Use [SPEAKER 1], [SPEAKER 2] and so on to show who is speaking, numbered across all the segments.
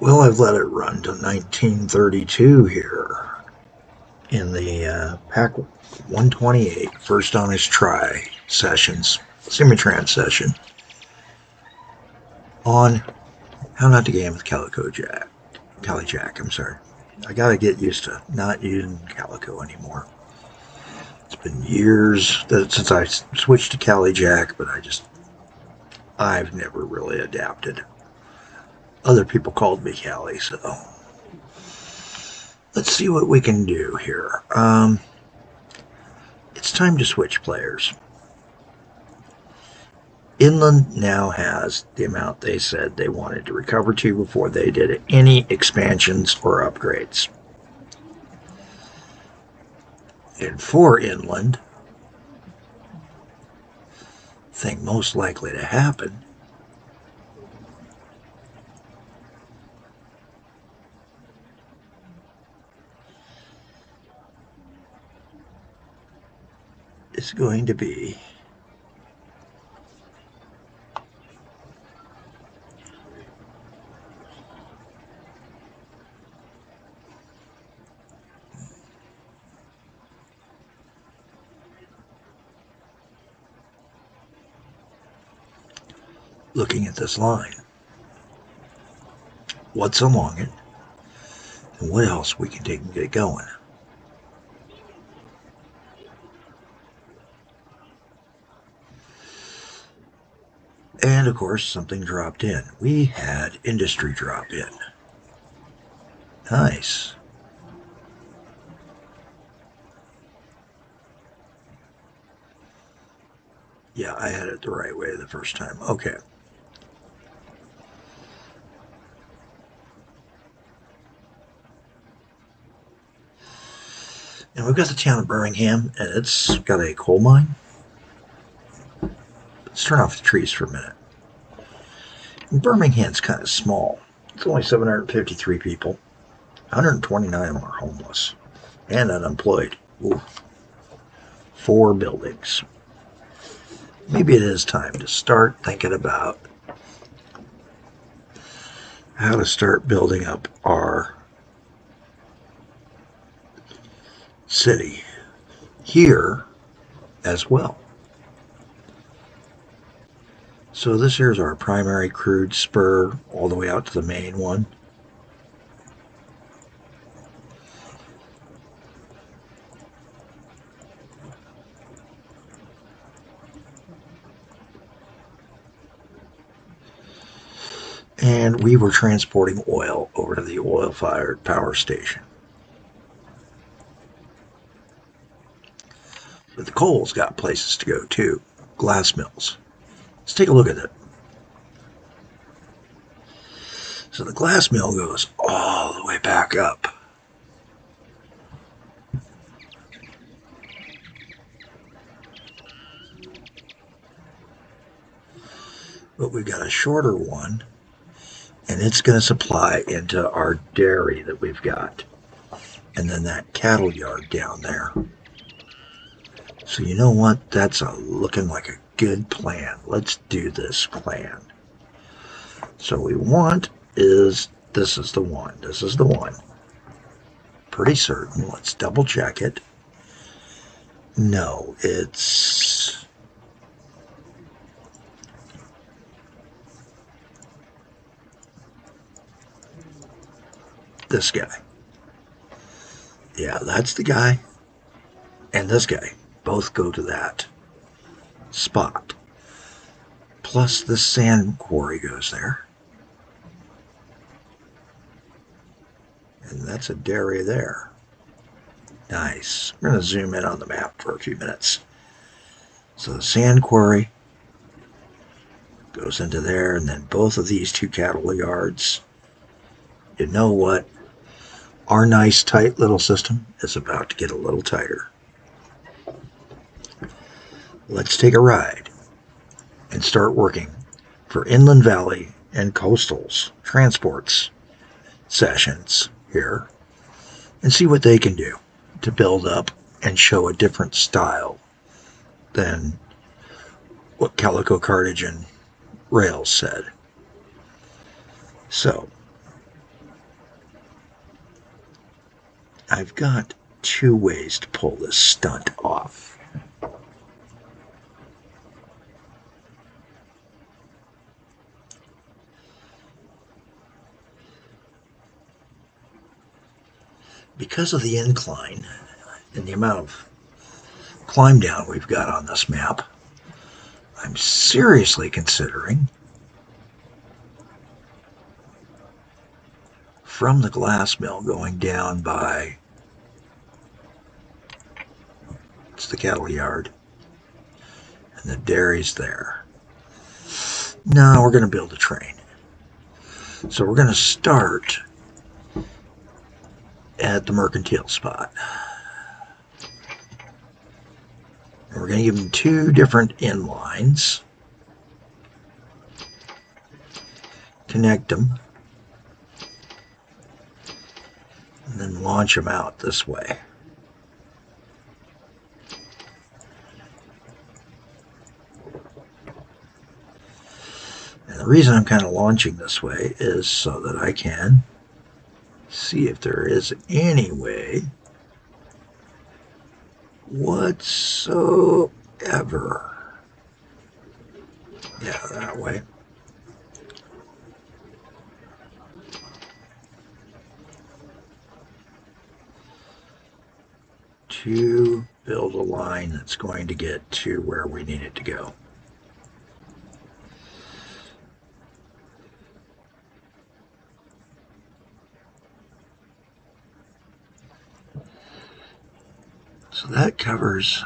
[SPEAKER 1] Well, I've let it run to 1932 here in the Pak128 first honest try sessions, Simutrans session on how not to game with Calico Jack. Cali Jack, I'm sorry. I gotta get used to not using Calico anymore. It's been years since I switched to Cali Jack, but I've never really adapted. Other people called me Cali, so let's see what we can do here. It's time to switch players. Inland now has the amount they said they wanted to recover to before they did any expansions or upgrades. And for Inland, thing most likely to happen is going to be looking at this line. What's along it? And what else we can take and get going? And of course, something dropped in. We had industry drop in. Nice. Yeah, I had it the right way the first time. Okay. And we've got the town of Birmingham, and it's got a coal mine. Let's turn off the trees for a minute. And Birmingham's kind of small. It's only 753 people. 129 of them are homeless and unemployed. Ooh. 4 buildings. Maybe it is time to start thinking about how to start building up our city here as well. So this here's our primary crude spur all the way out to the main one. And we were transporting oil over to the oil-fired power station. But the coal's got places to go too. Glass mills. Let's take a look at it. So the glass mill goes all the way back up. But we've got a shorter one, and it's going to supply into our dairy that we've got. And then that cattle yard down there. So you know what? That's looking like a good plan. Let's do this plan. So we want is, this is the one. This is the one. Pretty certain. Let's double check it. No, it's... this guy. Yeah, that's the guy. And this guy. Both go to that spot. Plus the sand quarry goes there. And that's a dairy there. Nice. I'm going to zoom in on the map for a few minutes. So the sand quarry goes into there, and then both of these 2 cattle yards. You know what? Our nice tight little system is about to get a little tighter. Let's take a ride and start working for Inland Valley and Coastals Transports sessions here and see what they can do to build up and show a different style than what Calico Cartage and Rails said. So I've got two ways to pull this stunt off. Because of the incline and the amount of climb down we've got on this map, I'm seriously considering from the glass mill going down by, it's the cattle yard, and the dairy's there. No, we're going to build a train. So we're going to start at the mercantile spot. And we're going to give them two different inlines. Connect them. And then launch them out this way. And the reason I'm kind of launching this way is so that I can see if there is any way whatsoever. Yeah, that way. To build a line that's going to get to where we need it to go. So that covers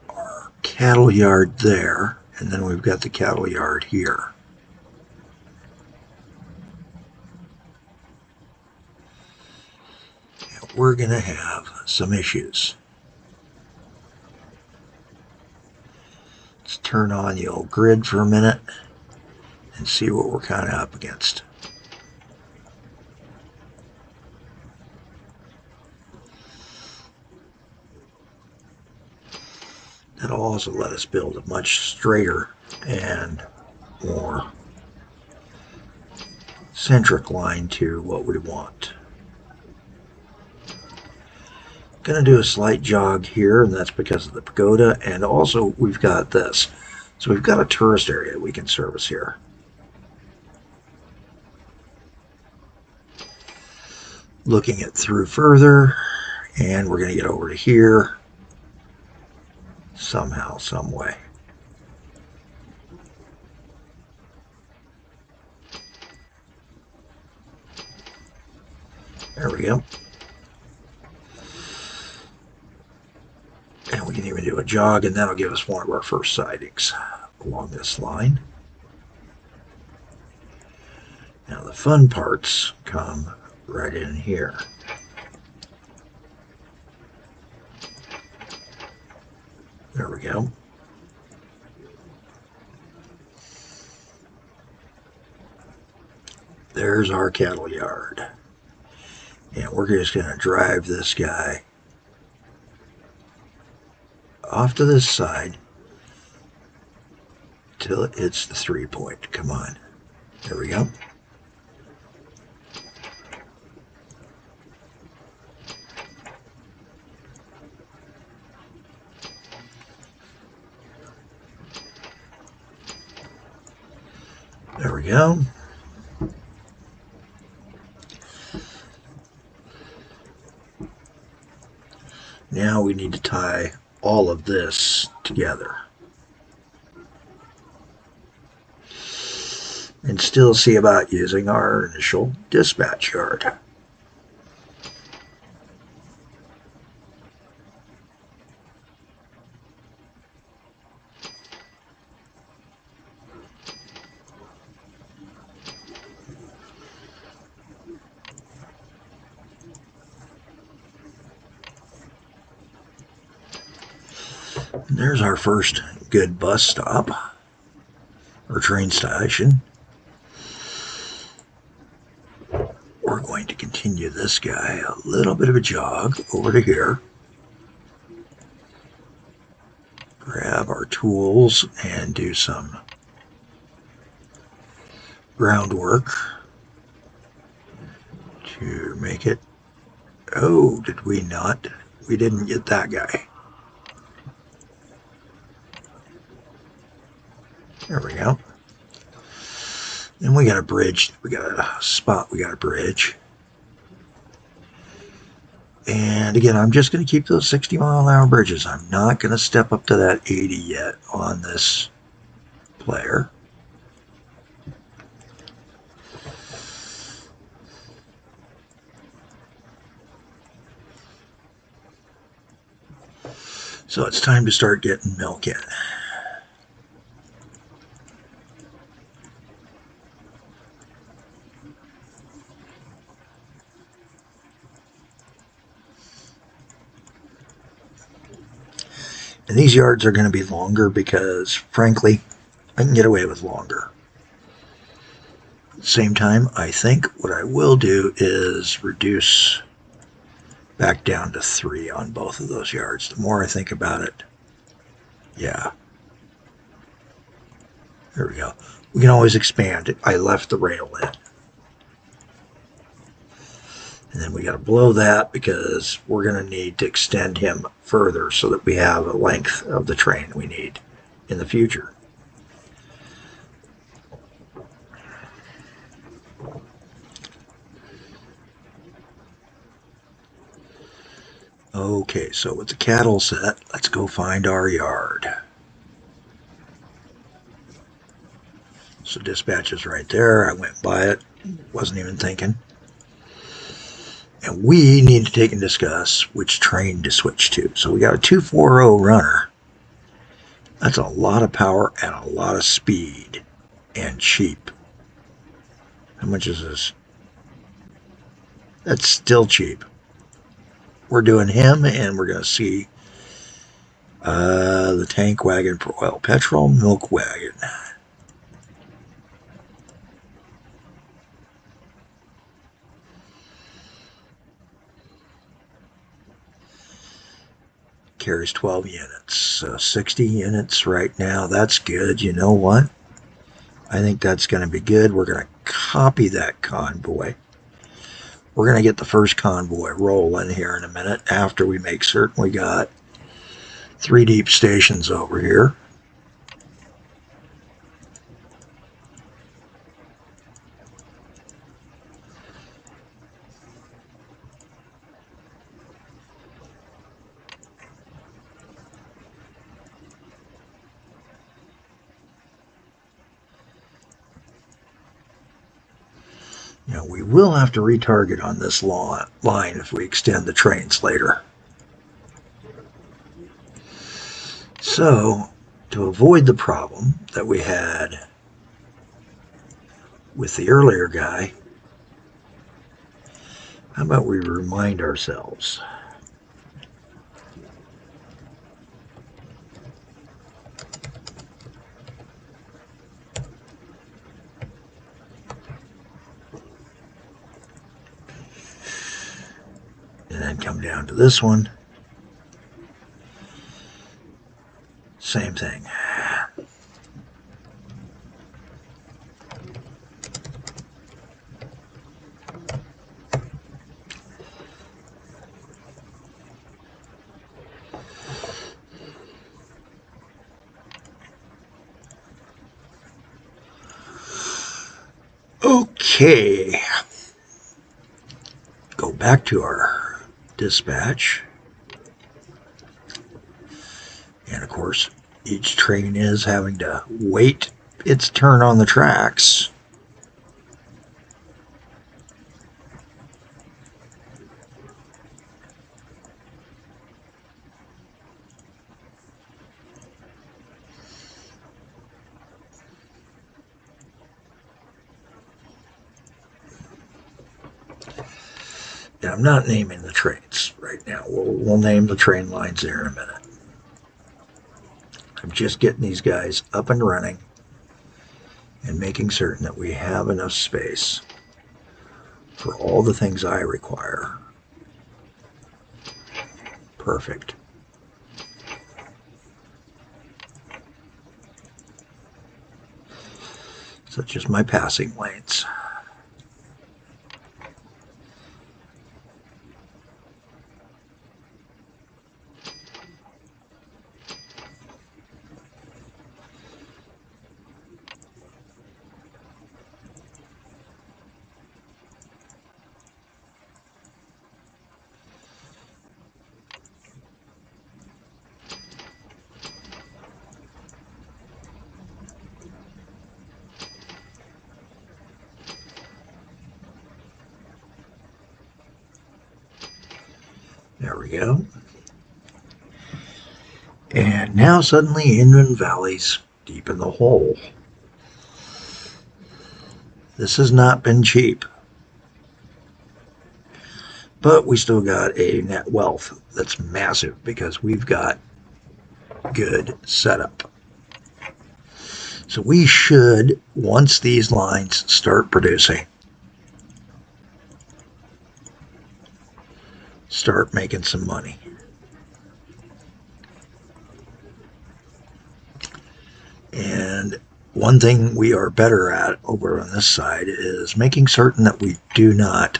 [SPEAKER 1] our cattle yard there, and then we've got the cattle yard here. And we're going to have some issues. Let's turn on the old grid for a minute and see what we're kind of up against. That'll also let us build a much straighter and more centric line to what we want. Going to do a slight jog here, and that's because of the pagoda, and also we've got this. So we've got a tourist area we can service here. Looking it through further, and we're going to get over to here. Somehow, some way. There we go. And we can even do a jog, and that'll give us one of our first sightings along this line. Now the fun parts come right in here. There we go. There's our cattle yard. And we're just going to drive this guy off to this side till it hits the 3-point. Come on. There we go. There we go. Now we need to tie all of this together and still see about using our initial dispatch yard. There's our first good bus stop, or train station. We're going to continue this guy a little bit of a jog over to here. Grab our tools and do some groundwork to make it Oh, did we not? We didn't get that guy. There we go. And we got a bridge. We got a spot. We got a bridge. And again, I'm just going to keep those 60-mile-an-hour bridges. I'm not going to step up to that 80 yet on this player. So it's time to start getting milk in. And these yards are going to be longer because, frankly, I can get away with longer. At the same time, I think what I will do is reduce back down to 3 on both of those yards. The more I think about it, yeah. There we go. We can always expand it. I left the rail in. And then we got to blow that because we're going to need to extend him further so that we have a length of the train we need in the future. Okay, so with the cattle set, let's go find our yard. So dispatch is right there. I went by it, wasn't even thinking. And we need to take and discuss which train to switch to. So we got a 240 runner. That's a lot of power and a lot of speed and cheap. How much is this? That's still cheap. We're doing him, and we're going to see the tank wagon for oil, petrol, milk wagon. Carries 12 units, so 60 units right now. That's good. You know what? I think that's going to be good. We're going to copy that convoy. We're going to get the first convoy rolling here in a minute after we make certain we got 3 deep stations over here. Now, we will have to retarget on this line if we extend the trains later. So, to avoid the problem that we had with the earlier guy, how about we remind ourselves? And then come down to this one. Same thing. Okay. Go back to our dispatch. And of course, each train is having to wait its turn on the tracks. And I'm not naming the trains right now. We'll name the train lines there in a minute. I'm just getting these guys up and running and making certain that we have enough space for all the things I require. Perfect. Such as my passing lanes. There we go. And now suddenly Inland Valley's deep in the hole. This has not been cheap. But we still got a net wealth that's massive because we've got good setup. So we should, once these lines start producing, start making some money. And one thing we are better at over on this side is making certain that we do not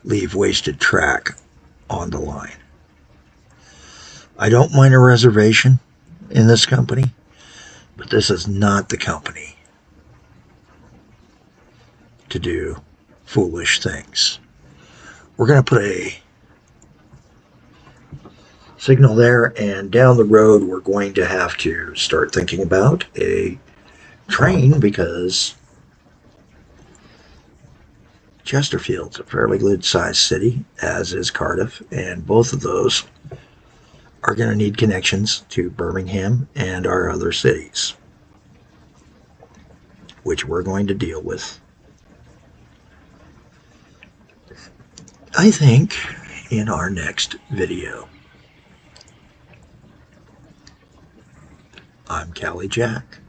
[SPEAKER 1] leave wasted track on the line. I don't mind a reservation in this company, but this is not the company to do foolish things. We're going to put a signal there, and down the road we're going to have to start thinking about a train because Chesterfield's a fairly good sized city, as is Cardiff, and both of those are going to need connections to Birmingham and our other cities, which we're going to deal with, I think, in our next video. I'm Callie Jack.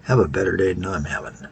[SPEAKER 1] Have a better day than I'm having.